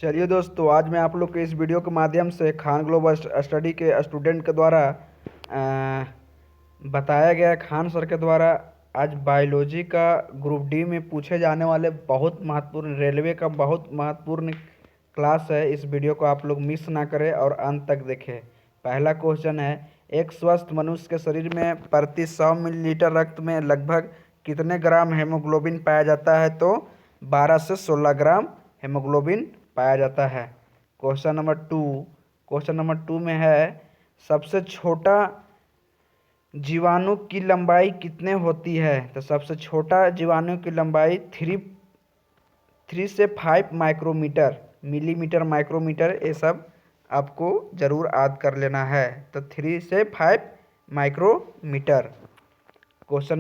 चलिए दोस्तों, आज मैं आप लोग के इस वीडियो के माध्यम से खान ग्लोबल स्टडी के स्टूडेंट के द्वारा बताया गया, खान सर के द्वारा आज बायोलॉजी का ग्रुप डी में पूछे जाने वाले बहुत महत्वपूर्ण, रेलवे का बहुत महत्वपूर्ण क्लास है। इस वीडियो को आप लोग मिस ना करें और अंत तक देखें। पहला क्वेश्चन है, एक स्वस्थ मनुष्य के शरीर में प्रति 100 मिलीलीटर रक्त में लगभग कितने ग्राम हेमोग्लोबिन पाया जाता है? तो 12 से 16 ग्राम हेमोग्लोबिन पाया जाता है। क्वेश्चन नंबर 2 में है, सबसे छोटा जीवाणु की लंबाई कितने होती है? तो सबसे छोटा जीवाणु की लंबाई 3 से 5 माइक्रोमीटर, मिलीमीटर, माइक्रोमीटर, ये सब आपको ज़रूर याद कर लेना है। तो 3 से 5 माइक्रोमीटर। क्वेश्चन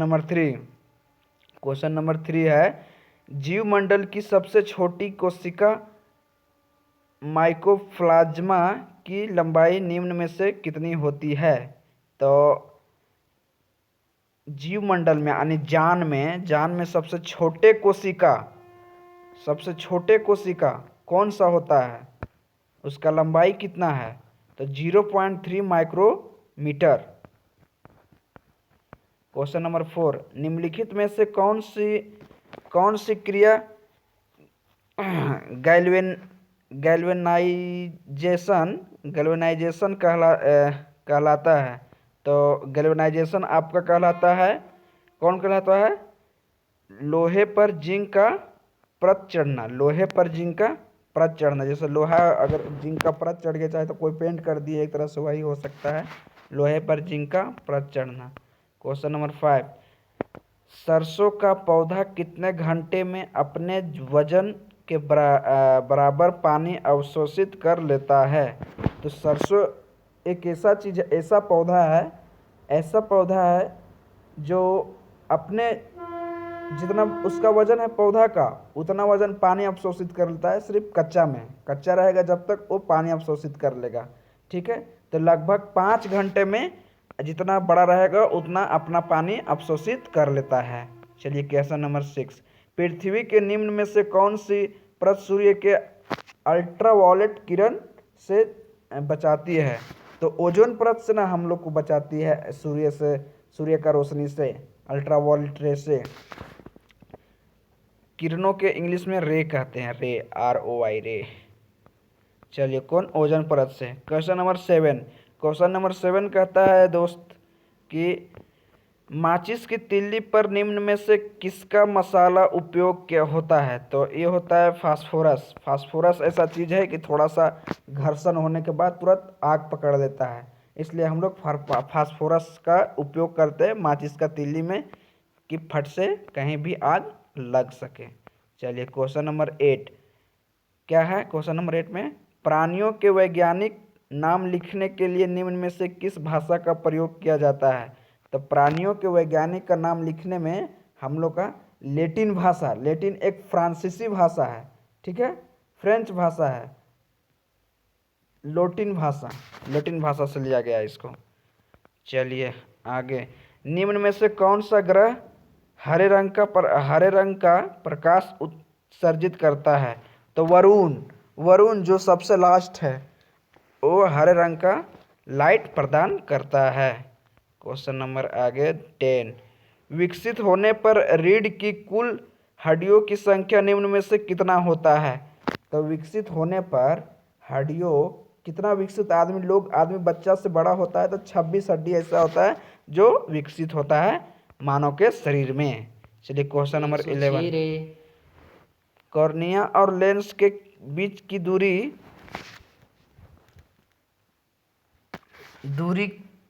नंबर 3 है, जीवमंडल की सबसे छोटी कोशिका माइकोप्लाज्मा की लंबाई निम्न में से कितनी होती है? तो जीवमंडल में यानी जान में सबसे छोटे कोशिका कौन सा होता है? उसका लंबाई कितना है? तो 0.3 माइक्रोमीटर। क्वेश्चन नंबर 4, निम्नलिखित में से कौन सी क्रिया गैल्वेनाइजेशन कहलाता है? तो गैल्वेनाइजेशन आपका कहलाता है, कौन कहलाता है? लोहे पर जिंक का परत चढ़ना। जैसे लोहा अगर जिंक का परत चढ़ गया, चाहे तो कोई पेंट कर दिए, एक तरह से वही हो सकता है, लोहे पर जिंक का परत चढ़ना। क्वेश्चन नंबर 5, सरसों का पौधा कितने घंटे में अपने वजन के बराबर पानी अवशोषित कर लेता है? तो सरसों एक ऐसा पौधा है जो अपने जितना उसका वजन है पौधा का, उतना वजन पानी अवशोषित कर लेता है। सिर्फ कच्चा रहेगा जब तक, वो पानी अवशोषित कर लेगा। ठीक है, तो लगभग 5 घंटे में जितना बड़ा रहेगा उतना अपना पानी अवशोषित कर लेता है। चलिए क्वेश्चन नंबर 6, पृथ्वी के निम्न में से कौन सी परत सूर्य के अल्ट्रावायलेट किरण से बचाती है? तो ओजोन परत से ना हम लोग को बचाती है, सूर्य का रोशनी से, अल्ट्रावायलेट रे से। किरणों के इंग्लिश में रे कहते हैं, रे, ROI, रे। चलिए, कौन? ओजोन परत से। क्वेश्चन नंबर 7 कहता है दोस्त कि माचिस की तिल्ली पर निम्न में से किसका मसाला उपयोग क्या होता है? तो ये होता है फास्फोरस ऐसा चीज़ है कि थोड़ा सा घर्षण होने के बाद तुरंत आग पकड़ देता है, इसलिए हम लोग फास्फोरस का उपयोग करते हैं माचिस का तिल्ली में, कि फट से कहीं भी आग लग सके। चलिए क्वेश्चन नंबर 8 क्या है? क्वेश्चन नंबर 8 में, प्राणियों के वैज्ञानिक नाम लिखने के लिए निम्न में से किस भाषा का प्रयोग किया जाता है? तो प्राणियों के वैज्ञानिक का नाम लिखने में हम लोग का लेटिन एक फ्रांसीसी भाषा है, ठीक है, फ्रेंच भाषा है, लेटिन भाषा से लिया गया इसको। चलिए आगे, निम्न में से कौन सा ग्रह हरे रंग का प्रकाश उत्सर्जित करता है? तो वरुण जो सबसे लास्ट है, वो हरे रंग का लाइट प्रदान करता है। क्वेश्चन नंबर आगे 10, विकसित होने पर रीढ़ की कुल हड्डियों की संख्या निम्न में से कितना होता है? तो विकसित होने पर हड्डियों कितना विकसित आदमी बच्चा से बड़ा होता है तो 26 हड्डी ऐसा होता है जो विकसित होता है मानव के शरीर में। चलिए क्वेश्चन नंबर 11, कॉर्निया और लेंस के बीच की दूरी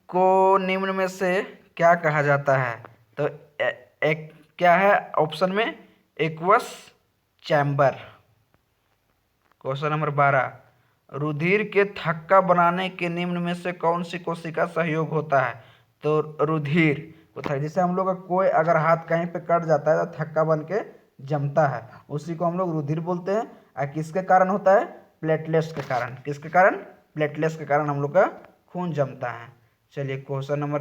को निम्न में से क्या कहा जाता है? तो एक क्या है ऑप्शन में? Aqueous chamber. क्वेश्चन नंबर 12, रुधिर के थक्का बनाने के निम्न में से कौन सी कोशिका सहयोग होता है? तो रुधिर जैसे हम लोग का कोई अगर हाथ कहीं पे कट जाता है तो थक्का बन के जमता है, उसी को हम लोग रुधिर बोलते हैं। और किसके कारण होता है? प्लेटलेट्स के कारण। किसके कारण? प्लेटलेट्स के कारण हम लोग का खून जमता है। चलिए क्वेश्चन नंबर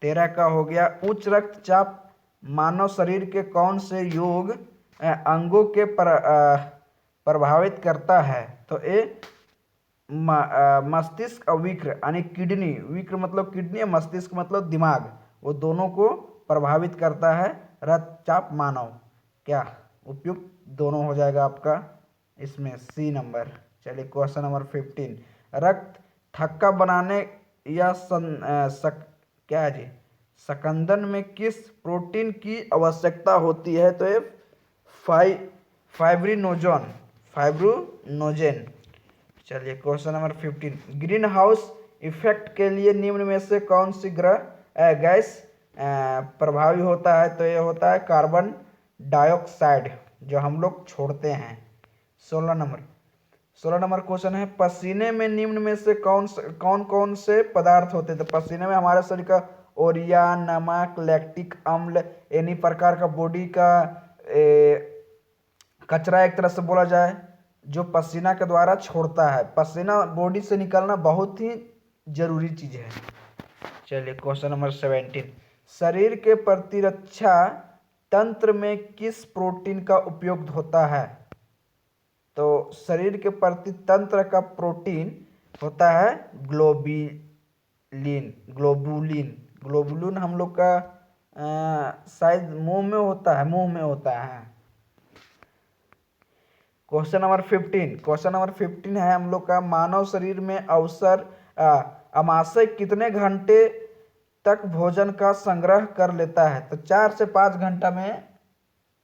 13 का हो गया, उच्च रक्तचाप मानव शरीर के कौन से अंगों के प्रभावित करता है, तो ए मस्तिष्क और विक्र यानी किडनी, विक्र मतलब किडनी, मस्तिष्क मतलब दिमाग, वो दोनों को प्रभावित करता है रक्तचाप मानव। क्या उपयुक्त दोनों हो जाएगा आपका इसमें सी नंबर। चलिए क्वेश्चन नंबर 15, रक्त थक्का बनाने या क्या है जी, सकंदन में किस प्रोटीन की आवश्यकता होती है, तो ये फाइब्रिनोजेन। चलिए question number 15, green house effect के लिए निम्न में से कौन सी गैस प्रभावी होता है, तो ये होता है कार्बन डाइऑक्साइड, जो हम लोग छोड़ते हैं। 16 नंबर क्वेश्चन है, पसीने में निम्न में से कौन कौन से पदार्थ होते हैं, तो पसीने में हमारे शरीर का ओरिया, नमक, लैक्टिक अम्ल, एनी प्रकार का बॉडी का कचरा एक तरह से बोला जाए, जो पसीना के द्वारा छोड़ता है। पसीना बॉडी से निकलना बहुत ही जरूरी चीज है। चलिए क्वेश्चन नंबर 17, शरीर के प्रतिरक्षा तंत्र में किस प्रोटीन का उपयोग होता है, तो शरीर के प्रतितंत्र का प्रोटीन होता है ग्लोबुलिन हम लोग का शायद मुंह में होता है। क्वेश्चन नंबर 15 है हम लोग का, मानव शरीर में अमाशय कितने घंटे तक भोजन का संग्रह कर लेता है, तो 4 से 5 घंटा में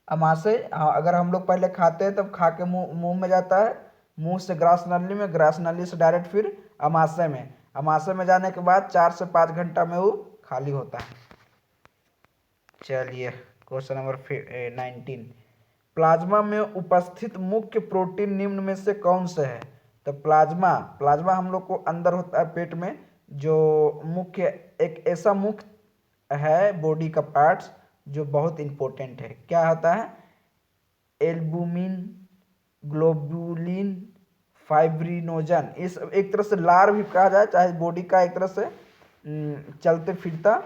अमाशय, अगर हम लोग पहले खाते हैं तब खा के मुंह में जाता है, मुंह से ग्रास नली में, ग्रास नली से डायरेक्ट फिर अमाशय में जाने के बाद 4 से 5 घंटा में वो खाली होता है। चलिए क्वेश्चन नंबर 19, प्लाज्मा में उपस्थित मुख्य प्रोटीन निम्न में से कौन से है, तो प्लाज्मा हम लोग को अंदर होता है पेट में, जो मुख्य एक ऐसा मुख्य है बॉडी का पार्ट्स जो बहुत इंपॉर्टेंट है। क्या होता है, एल्बुमिन, ग्लोबुलिन, फाइब्रिनोजन, इस एक तरह से लार भी कहा जाए, चाहे बॉडी का एक तरह से चलते फिरता